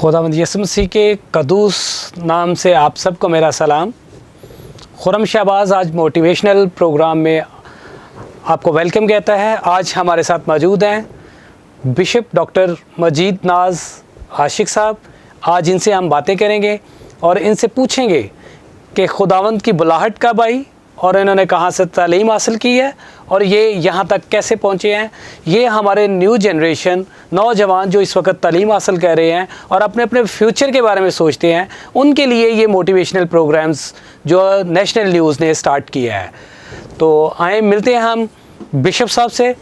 खुदावंद यसु मसीह के कदूस नाम से आप सबको मेरा सलाम। खुरम शहबाज आज मोटिवेशनल प्रोग्राम में आपको वेलकम कहता है। आज हमारे साथ मौजूद हैं बिशप डॉक्टर मजीद नाज आशिक साहब। आज इनसे हम बातें करेंगे और इनसे पूछेंगे कि खुदावंद की बुलाहट कब आई और इन्होंने कहाँ से तालीम हासिल की है और ये यहाँ तक कैसे पहुँचे हैं। ये हमारे न्यू जनरेशन नौजवान जो इस वक्त तालीम हासिल कर रहे हैं और अपने अपने फ्यूचर के बारे में सोचते हैं, उनके लिए ये मोटिवेशनल प्रोग्राम्स जो नेशनल न्यूज़ ने स्टार्ट किया है। तो आए मिलते हैं हम बिशप साहब से।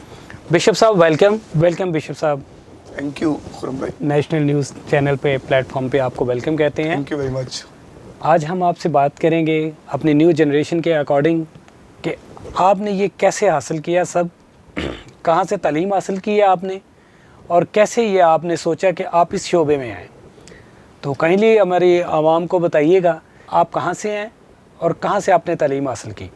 बिशप साहब वेलकम बिशप साहब। थैंक यू खुरम भाई। नेशनल न्यूज़ चैनल पे प्लेटफॉर्म पे आपको वेलकम कहते हैं। Thank you very much. आज हम आपसे बात करेंगे अपनी न्यू जनरेशन के अकॉर्डिंग कि आपने ये कैसे हासिल किया, सब कहाँ से तालीम हासिल की है आपने और कैसे ये आपने सोचा कि आप इस शोबे में आएँ। तो काइंडली हमारी आवाम को बताइएगा आप कहाँ से हैं और कहाँ से आपने तालीम हासिल की।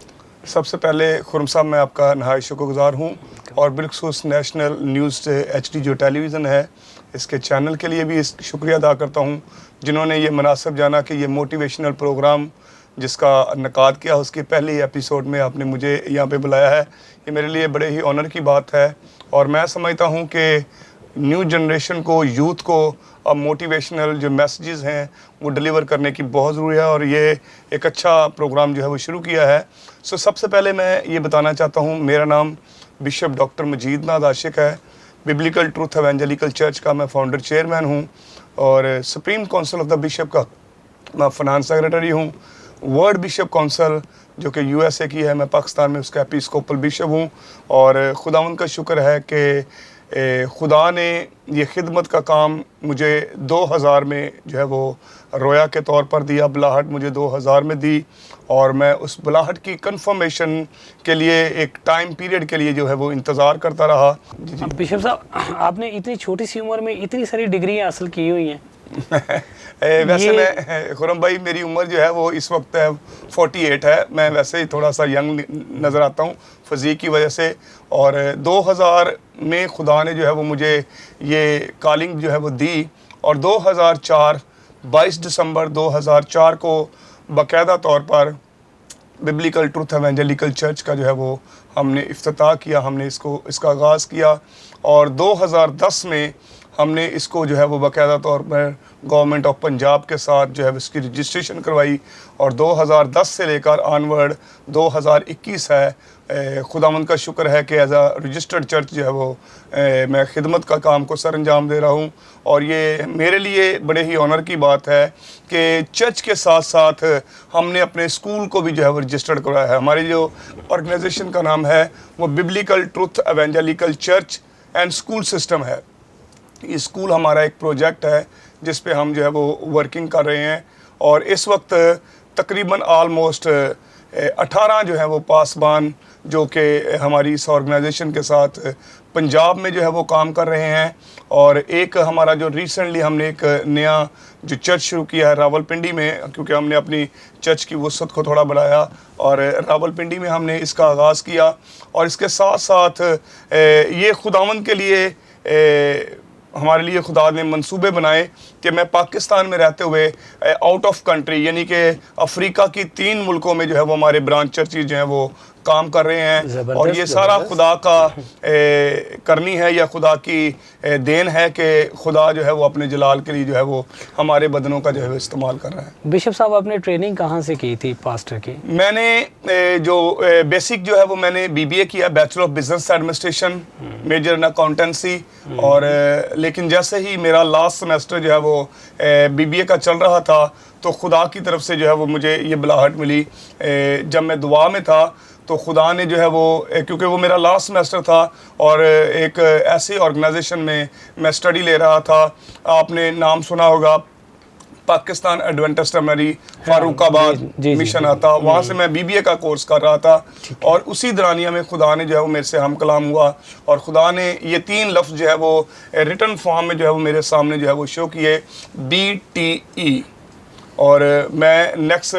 सबसे पहले खुरम साहब मैं आपका नहायत शुक्रगुज़ार हूँ और बिलखुसूस नेशनल न्यूज़ HD जो टेलीविज़न है इसके चैनल के लिए भी शुक्रिया अदा करता हूँ जिन्होंने ये मुनासिब जाना कि ये मोटिवेशनल प्रोग्राम जिसका इनेकाद किया उसके पहले एपिसोड में आपने मुझे यहाँ पे बुलाया है। ये मेरे लिए बड़े ही ऑनर की बात है और मैं समझता हूँ कि न्यू जनरेशन को, यूथ को अब मोटिवेशनल जो मैसेजेस हैं वो डिलीवर करने की बहुत ज़रूरी है और ये एक अच्छा प्रोग्राम जो है वो शुरू किया है। सबसे पहले मैं ये बताना चाहता हूँ, मेरा नाम बिशप डॉक्टर मजीद नाज आशिक है। बिब्लिकल ट्रूथ एवेंजेलिकल चर्च का मैं फाउंडर चेयरमैन हूँ और supreme council of the bishop का मैं फाइनेंस सेक्रेटरी हूँ। वर्ल्ड बिशप काउंसिल जो कि USA की है, मैं पाकिस्तान में उसका एपिस्कोपल बिशप हूँ और खुदावंद का शुक्र है कि खुदा ने ये खिदमत का काम मुझे 2000 में जो है वो रोया के तौर पर दिया। बुलाहट मुझे 2000 में दी और मैं उस बुलाहट की कंफर्मेशन के लिए एक टाइम पीरियड के लिए जो है वो इंतज़ार करता रहा। जी बिशप साहब, आपने इतनी छोटी सी उम्र में इतनी सारी डिग्री हासिल की हुई हैं। वैसे मैं खुरम भाई, मेरी उम्र जो है वो इस वक्त 48 है। मैं वैसे ही थोड़ा सा यंग नज़र आता हूँ फिज़ीक की वजह से। और 2000 में खुदा ने जो है वो मुझे ये कॉलिंग जो है वो दी और 2004 22 दिसंबर 2004 को बाकायदा तौर पर बिब्लिकल ट्रूथ एवेंजेलिकल चर्च का जो है वो हमने इफ्तिताह किया, हमने इसका आगाज़ किया और 2010 में हमने इसको जो है वो बाकायदा तौर पर गवर्नमेंट ऑफ पंजाब के साथ जो है इसकी रजिस्ट्रेशन करवाई और 2010 से लेकर ऑनवर्ड 2021 है। खुदावंद का शुक्र है कि एज आ रजिस्टर्ड चर्च जो है वो मैं खिदमत का काम को सर अंजाम दे रहा हूँ और ये मेरे लिए बड़े ही ऑनर की बात है कि चर्च के साथ साथ हमने अपने स्कूल को भी जो है वो रजिस्टर्ड करवाया है। हमारी जो ऑर्गेनाइजेशन का नाम है वो biblical truth evangelical church and school system है। ये स्कूल हमारा एक प्रोजेक्ट है जिस पे हम जो है वो वर्किंग कर रहे हैं और इस वक्त तकरीबन आलमोस्ट 18 जो है वो पासबान जो कि हमारी इस ऑर्गेनाइजेशन के साथ पंजाब में जो है वो काम कर रहे हैं। और एक हमारा जो रिसेंटली हमने एक नया जो चर्च शुरू किया है रावलपिंडी में, क्योंकि हमने अपनी चर्च की वसअत को थोड़ा बढ़ाया और रावलपिंडी में हमने इसका आगाज़ किया और इसके साथ साथ ये खुदावंद के लिए हमारे लिए खुदा ने मंसूबे बनाए कि मैं पाकिस्तान में रहते हुए आउट ऑफ कंट्री यानी कि अफ्रीका की 3 मुल्कों में जो है वो हमारे ब्रांच चर्चेज जो हैं वो काम कर रहे हैं और ये सारा खुदा का करनी है या खुदा की देन है कि खुदा जो है वो अपने जलाल के लिए जो है वो हमारे बदनों का जो है वो इस्तेमाल कर रहा है। बिशप साहब, आपने ट्रेनिंग कहाँ से की थी पास्टर की? मैंने जो बेसिक जो है वो मैंने BBA किया, bachelor of business administration, major in accountancy और लेकिन जैसे ही मेरा लास्ट सेमेस्टर जो है वो BBA का चल रहा था तो खुदा की तरफ से जो है वो मुझे ये बुलाहट मिली। जब मैं दुआ में था तो खुदा ने जो है वो क्योंकि वो मेरा लास्ट सेमेस्टर था और एक ऐसी ऑर्गेनाइजेशन में मैं स्टडी ले रहा था, आपने नाम सुना होगा Pakistan Adventist seminary Farooqabad mission आता, वहाँ से मैं BBA का कोर्स कर रहा था और उसी दौरानिया में खुदा ने जो है वो मेरे से हम कलाम हुआ और खुदा ने ये 3 लफ्ज़ जो है वो रिटन फॉर्म में जो है वो मेरे सामने जो है वो शो किए, BTE। और मैं नेक्स्ट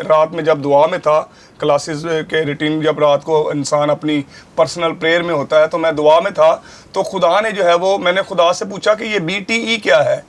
रात में जब दुआ में था, क्लासेस के रूटीन जब रात को इंसान अपनी पर्सनल प्रेयर में होता है, तो मैं दुआ में था तो खुदा ने जो है वो, मैंने खुदा से पूछा कि ये BTE क्या है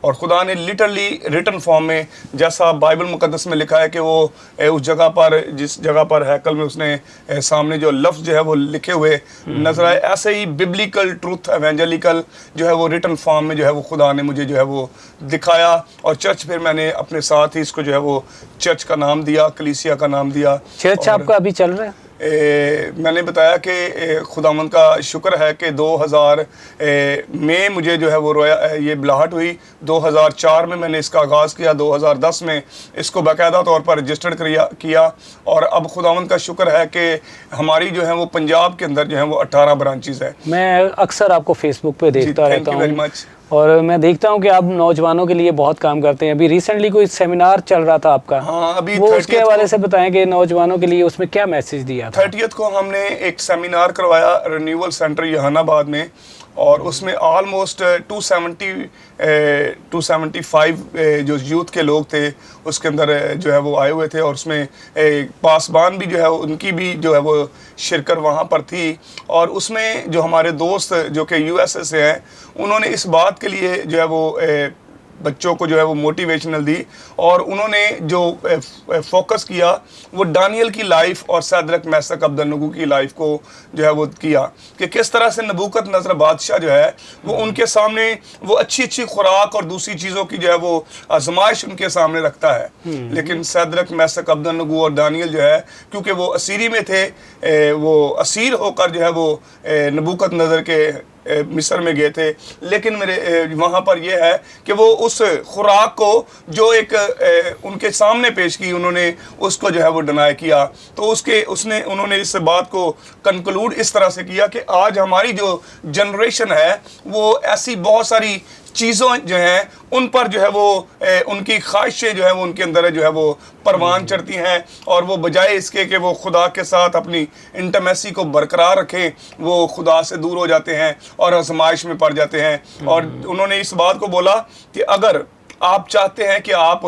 और खुदा ने लिटरली रिटन फॉर्म में, जैसा बाइबल मुकद्दस में लिखा है कि वो उस जगह पर, जिस जगह पर हैकल में उसने सामने जो लफ्ज़ जो है वो लिखे हुए नजर आए, ऐसे ही बिब्लिकल ट्रूथ एवेंजलिकल जो है वो रिटन फॉर्म में जो है वो खुदा ने मुझे जो है वो दिखाया। और चर्च फिर मैंने अपने साथ ही इसको जो है वो चर्च का नाम दिया, कलीसिया का नाम दिया। चर्च आपका अभी चल रहा है? मैंने बताया कि खुदावंद का शुक्र है कि 2000 में मुझे जो है वो ये बुलाहट हुई। 2004 में मैंने इसका आगाज़ किया, 2010 में इसको बाकायदा तौर पर रजिस्टर्ड किया और अब खुदावंद का शुक्र है कि हमारी जो है वो पंजाब के अंदर जो है वो 18 ब्रांचेस है। मैं अक्सर आपको फेसबुक पे देखता रहता हूँ। Very much. और मैं देखता हूँ कि आप नौजवानों के लिए बहुत काम करते हैं। अभी रिसेंटली कोई सेमिनार चल रहा था आपका, हाँ, अभी वो उसके हवाले से बताएं कि नौजवानों के लिए उसमें क्या मैसेज दिया था? 30th को हमने एक सेमिनार करवाया रिन्यूअल सेंटर जहानाबाद में, और उसमें ऑलमोस्ट 275 जो यूथ के लोग थे उसके अंदर जो है वो आए हुए थे। और उसमें पासबान भी जो है उनकी भी जो है वो शिरकत वहाँ पर थी। और उसमें जो हमारे दोस्त जो कि USA से हैं, उन्होंने इस बात के लिए जो है वो बच्चों को जो है वो मोटिवेशनल दी, और उन्होंने जो फोकस किया वो दानियल की लाइफ और सदरक मैसक अब्दुन्नगो की लाइफ को जो है वो किया कि किस तरह से नबूकत नजर बादशाह जो है वो उनके सामने वो अच्छी अच्छी खुराक और दूसरी चीज़ों की जो है वो आजमाइश उनके सामने रखता है। लेकिन सदरक मैसक अब्दुन्नगो और दानियल जो है, क्योंकि वो असीरी में थे, वो असीर होकर जो है वो नबूकत नज़र के मिस्र में गए थे। लेकिन मेरे वहाँ पर यह है कि वो उस खुराक को जो एक उनके सामने पेश की, उन्होंने उसको जो है वो डिनाई किया। तो उन्होंने इस बात को कंक्लूड इस तरह से किया कि आज हमारी जो जनरेशन है वो ऐसी बहुत सारी चीज़ों जो हैं उन पर जो है वो उनकी ख्वाहिशें जो है वो उनके अंदर जो है वो परवान चढ़ती हैं, और वो बजाय इसके कि वो खुदा के साथ अपनी इंटमेसी को बरकरार रखें, वो खुदा से दूर हो जाते हैं और आजमाइश में पड़ जाते हैं। और उन्होंने इस बात को बोला कि अगर आप चाहते हैं कि आप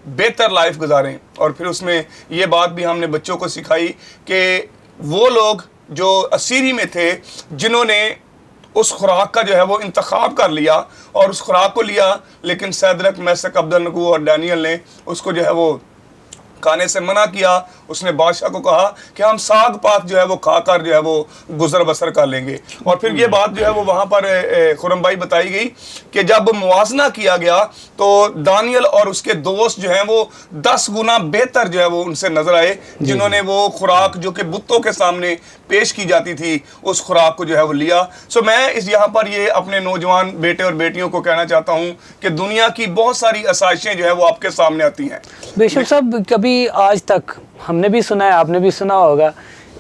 बेहतर लाइफ गुजारें, और फिर उसमें ये बात भी हमने बच्चों को सिखाई कि वो लोग जो असीरी में थे जिन्होंने उस खुराक का जो है वो इंतखाब कर लिया और उस खुराक को लिया, लेकिन सदरक मैसक अब्दुन्नगो और दानियल ने उसको जो है वो खाने से मना किया। उसने बादशाह को कहा कि हम साग पात जो है वो खाकर जो है वो गुजर बसर कर लेंगे। और फिर ये बात जो है वो वहाँ पर खुरम भाई बताई गई कि जब मुवाजना किया गया तो दानियल और उसके दोस्त जो हैं वो 10 गुना बेहतर जो है वो उनसे नजर आए, जिन्होंने वो खुराक जो कि बुतों के सामने पेश की जाती थी उस खुराक को जो है वो लिया। सो मैं यहाँ पर ये अपने नौजवान बेटे और बेटियों को कहना चाहता हूँ कि दुनिया की बहुत सारी आसाइशें जो है वो आपके सामने आती हैं। बेशक साहब, कभी आज तक हमने भी सुना है, आपने भी सुना होगा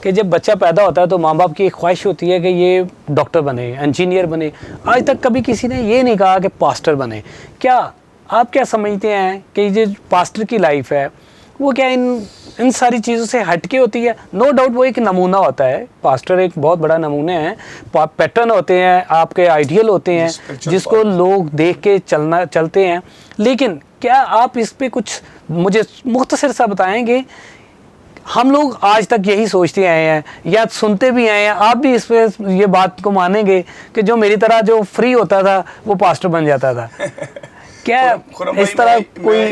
कि जब बच्चा पैदा होता है तो माँ बाप की एक ख्वाहिश होती है कि ये डॉक्टर बने, इंजीनियर बने। आज तक कभी किसी ने ये नहीं कहा कि पास्टर बने। क्या आप क्या समझते हैं कि ये पास्टर की लाइफ है वो क्या इन सारी चीज़ों से हटके होती है? नो डाउट वो एक नमूना होता है, पास्टर एक बहुत बड़ा नमूने हैं, पैटर्न होते हैं, आपके आइडियल होते हैं जिसको लोग देख के चलते हैं। लेकिन क्या आप इस पे कुछ मुझे मुख्तसर सा बताएंगे? हम लोग आज तक यही सोचते आए हैं या सुनते भी आए हैं, आप भी इस पे ये बात को मानेंगे कि जो मेरी तरह जो फ्री होता था वो पास्टर बन जाता था। क्या इस तरह कोई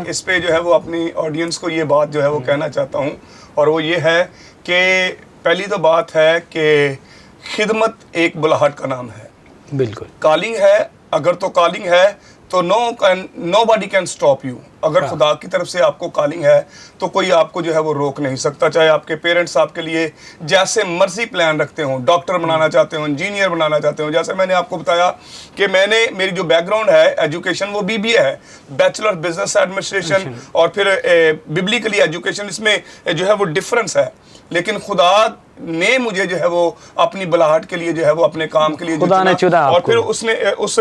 इस पे जो है वो अपनी ऑडियंस को ये बात जो है वो कहना चाहता हूँ, और वो ये है कि पहली तो बात है कि खिदमत एक बुलाहट का नाम है। बिल्कुल कॉलिंग है, अगर तो कॉलिंग है तो नोबडी कैन स्टॉप यू। अगर खुदा की तरफ से आपको कॉलिंग है तो कोई आपको जो है वो रोक नहीं सकता, चाहे आपके पेरेंट्स आपके लिए जैसे मर्जी प्लान रखते हो, डॉक्टर बनाना चाहते हो, इंजीनियर बनाना चाहते हो। जैसे मैंने आपको बताया कि मेरी जो बैकग्राउंड है एजुकेशन वो BBA है, बैचलर बिजनेस एडमिनिस्ट्रेशन, और फिर बिब्लिकली एजुकेशन, इसमें जो है वो डिफरेंस है। लेकिन खुदा ने मुझे जो है वो अपनी बुलाहट के लिए जो है वो अपने काम के लिए खुदा ने चुना, और फिर उसने उस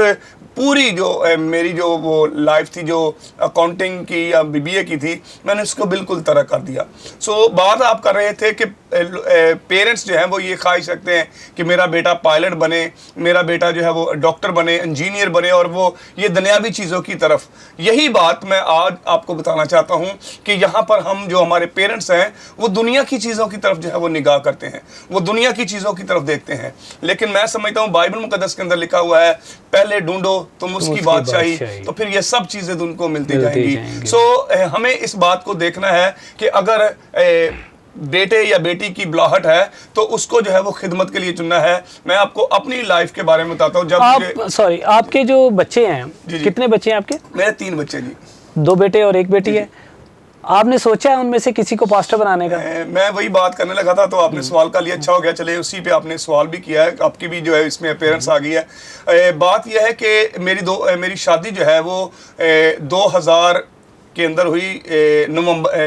पूरी जो मेरी जो वो लाइफ थी जो अकाउंटिंग की या BBA की थी, मैंने उसको बिल्कुल तरक कर दिया। सो बात आप कर रहे थे कि पेरेंट्स जो हैं वो ये ख्वाहिश रखते हैं कि मेरा बेटा पायलट बने, मेरा बेटा जो है वो डॉक्टर बने, इंजीनियर बने, और वो ये दुनियावी चीज़ों की तरफ। यही बात मैं आज आपको बताना चाहता हूँ कि यहाँ पर हम जो हमारे पेरेंट्स हैं वो दुनिया की चीज़ों की तरफ जो है वो निगाह करते हैं, वो दुनिया की चीज़ों की तरफ देखते हैं। लेकिन मैं समझता हूँ बाइबल मुकद्दस के अंदर लिखा हुआ है, पहले ढूंढो तुम उसकी बादशाही, तो फिर ये सब चीज़ें तुमको मिलती जाएंगी। सो हमें इस बात को देखना है कि अगर बेटे या बेटी की बुलाहट है तो उसको जो है वो खिदमत के लिए चुनना है। मैं आपको अपनी लाइफ के बारे में बताता हूँ। जब आपके जो बच्चे हैं, कितने बच्चे हैं आपके? मेरे 3 बच्चे जी, 2 बेटे और 1 बेटी है। आपने सोचा है उनमें से किसी को पास्टर बनाने का? मैं वही बात करने लगा था, तो आपने सवाल का लिया, अच्छा हो गया, चले उसी पे आपने सवाल भी किया है, आपकी भी जो है इसमें अपेयरेंस आ गई है। बात यह है कि मेरी शादी जो है वो 2000 के अंदर हुई,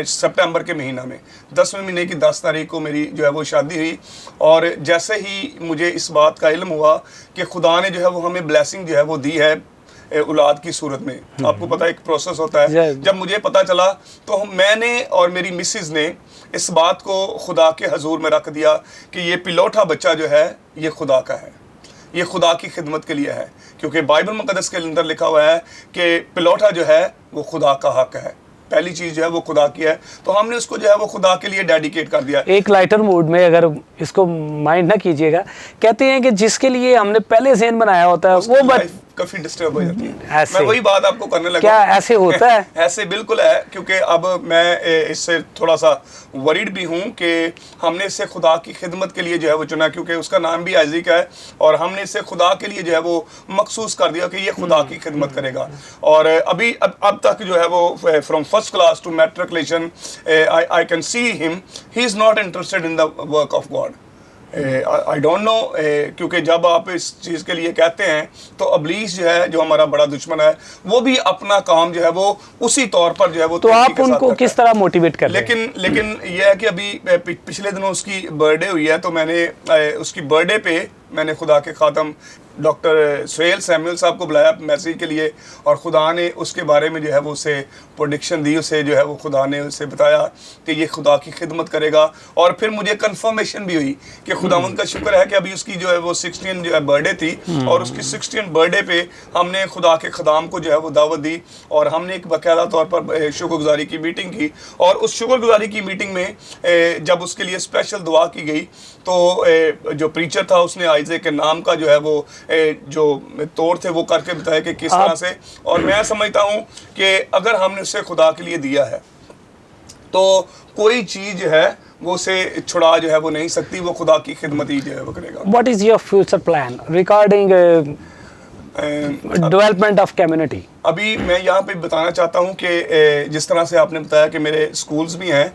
सितंबर के महीना में 10वें महीने की 10 तारीख को मेरी जो है वो शादी हुई। और जैसे ही मुझे इस बात का इल्म हुआ कि खुदा ने जो है वो हमें ब्लेसिंग जो है वो दी है औलाद की सूरत में। आपको पता है एक प्रोसेस होता है। जब मुझे पता चला तो मैंने और मेरी मिसेज ने इस बात को खुदा के हजूर में रख दिया कि ये पिलौठा बच्चा जो है ये खुदा का है, ये खुदा की खिदमत के लिए है, क्योंकि बाइबल मुकद्दस के अंदर लिखा हुआ है कि पिलौठा जो है वो खुदा का हक है, पहली चीज़ जो है वो खुदा की है, तो हमने उसको जो है वो खुदा के लिए डेडिकेट कर दिया। एक लाइटर मूड में, अगर इसको माइंड ना कीजिएगा, कहते हैं कि जिसके लिए हमने पहले ज़हन बनाया होता है वो काफी डिस्टर्ब हो जाती है। मैं वही बात आपको करने लगा। क्या ऐसे होता है? ऐसे बिल्कुल है, क्योंकि अब मैं इससे थोड़ा सा वरीड भी हूँ कि हमने इसे खुदा की खिदमत के लिए जो है वो चुना, क्योंकि उसका नाम भी आइज़िक है, और हमने इसे खुदा के लिए जो है वो मखसूस कर दिया कि ये खुदा की खिदमत करेगा। और अभी अब तक जो है वो from first class to matriculation I can see him, he is not interested in the work of God. I don't know, क्योंकि जब आप इस चीज़ के लिए कहते हैं तो अबलीस जो है, जो हमारा बड़ा दुश्मन है, वो भी अपना काम जो है वो उसी तौर पर जो है वो। तो आप उनको किस तरह मोटिवेट कर रहे हैं? लेकिन यह है कि अभी पिछले दिनों उसकी बर्थडे हुई है, तो मैंने उसकी बर्थडे पे मैंने खुदा के खातम डॉक्टर सुहेल सैमुअल साहब को बुलाया मैसेज के लिए, और खुदा ने उसके बारे में जो है वो उसे प्रोडिक्शन दी, उसे जो है वो खुदा ने उसे बताया कि ये खुदा की खिदमत करेगा। और फिर मुझे कंफर्मेशन भी हुई कि खुदावंद का शुक्र है कि अभी उसकी जो है वो 16 जो है बर्थडे थी, और उसकी 16 बर्थडे पे हमने खुदा के खदाम को जो है वो दावत दी, और हमने एक बाकायदा तौर पर शुक्रगुजारी की मीटिंग की। और उस शुक्रगुजारी की मीटिंग में जब उसके लिए स्पेशल दुआ की गई, तो जो प्रीचर था उसने आइज़ेक के नाम का जो है वो जो तौर थे वो करके बताया कि किस तरह से। और मैं समझता हूँ कि अगर हमने उसे खुदा के लिए दिया है तो कोई चीज़ है वो उसे छुड़ा जो है वो नहीं सकती, वो खुदा की खिदमत ही जो है वो करेगा। What is your future plan regarding development of community? अभी मैं यहाँ पे बताना चाहता हूँ कि जिस तरह से आपने बताया कि मेरे स्कूल्स भी हैं,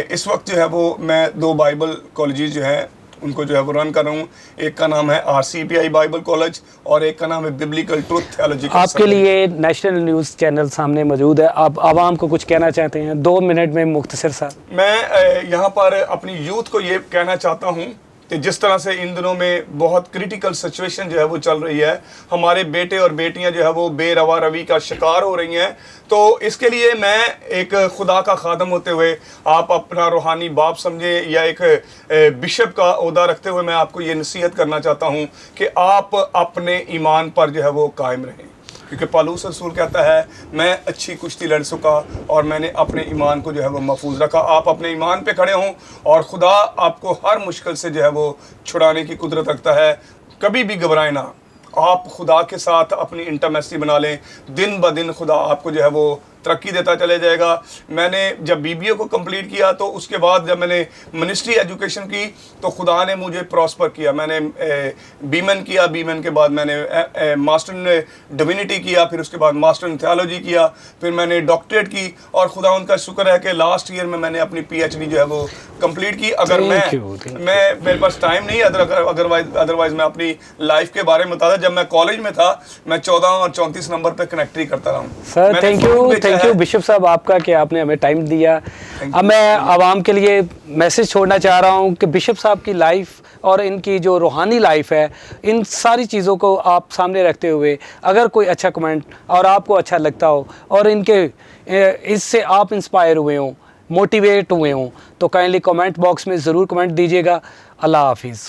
इस वक्त जो है वो मैं 2 बाइबल कॉलेजेस जो हैं उनको जो है वो रन कर रहा हूँ। एक का नाम है RCPI बाइबल कॉलेज, और एक का नाम है बिब्लिकल ट्रुथ थियोलॉजिकल। आपके लिए नेशनल न्यूज़ चैनल सामने मौजूद है, आप आवाम को कुछ कहना चाहते हैं 2 मिनट में मुख्तसर सा? मैं यहाँ पर अपनी यूथ को ये कहना चाहता हूँ कि जिस तरह से इन दिनों में बहुत क्रिटिकल सिचुएशन जो है वो चल रही है, हमारे बेटे और बेटियां जो है वो बेरवा रवि का शिकार हो रही हैं, तो इसके लिए मैं एक खुदा का खादम होते हुए, आप अपना रूहानी बाप समझे या एक बिशप का ओहदा रखते हुए, मैं आपको ये नसीहत करना चाहता हूँ कि आप अपने ईमान पर जो है वो कायम रहें, क्योंकि पौलुस रसूल कहता है मैं अच्छी कुश्ती लड़ सका और मैंने अपने ईमान को जो है वो महफूज रखा। आप अपने ईमान पे खड़े हों और खुदा आपको हर मुश्किल से जो है वो छुड़ाने की कुदरत रखता है। कभी भी घबराएं ना, आप खुदा के साथ अपनी इंटरमेसी बना लें, दिन ब दिन खुदा आपको जो है वो तरक्की देता चले जाएगा। मैंने जब BBA को कंप्लीट किया तो उसके बाद जब मैंने मिनिस्ट्री एजुकेशन की तो खुदा ने मुझे प्रॉस्पर किया। मैंने बीमन किया, बीमन के बाद मैंने मास्टर इन डिविनिटी किया, फिर उसके बाद मास्टर इन थियोलॉजी किया, फिर मैंने डॉक्टरेट की, और खुदा उनका शुक्र है कि लास्ट ईयर में मैंने अपनी PhD जो है वो कंप्लीट की। अगर मैं मेरे पास टाइम नहीं, अदरवाइज मैं अपनी लाइफ के बारे में बताता। जब मैं कॉलेज में था मैं 14 और 34 नंबर पर कनेक्टरी करता रहा हूँ। सर थैंक यू बिशप साहब आपका कि आपने हमें टाइम दिया। अब मैं आवाम के लिए मैसेज छोड़ना चाह रहा हूँ कि बिशप साहब की लाइफ और इनकी जो रूहानी लाइफ है, इन सारी चीज़ों को आप सामने रखते हुए अगर कोई अच्छा कमेंट और आपको अच्छा लगता हो और इनके इससे आप इंस्पायर हुए हो, मोटिवेट हुए हों, तो काइंडली कमेंट बॉक्स में ज़रूर कमेंट दीजिएगा। अल्लाह हाफिज़।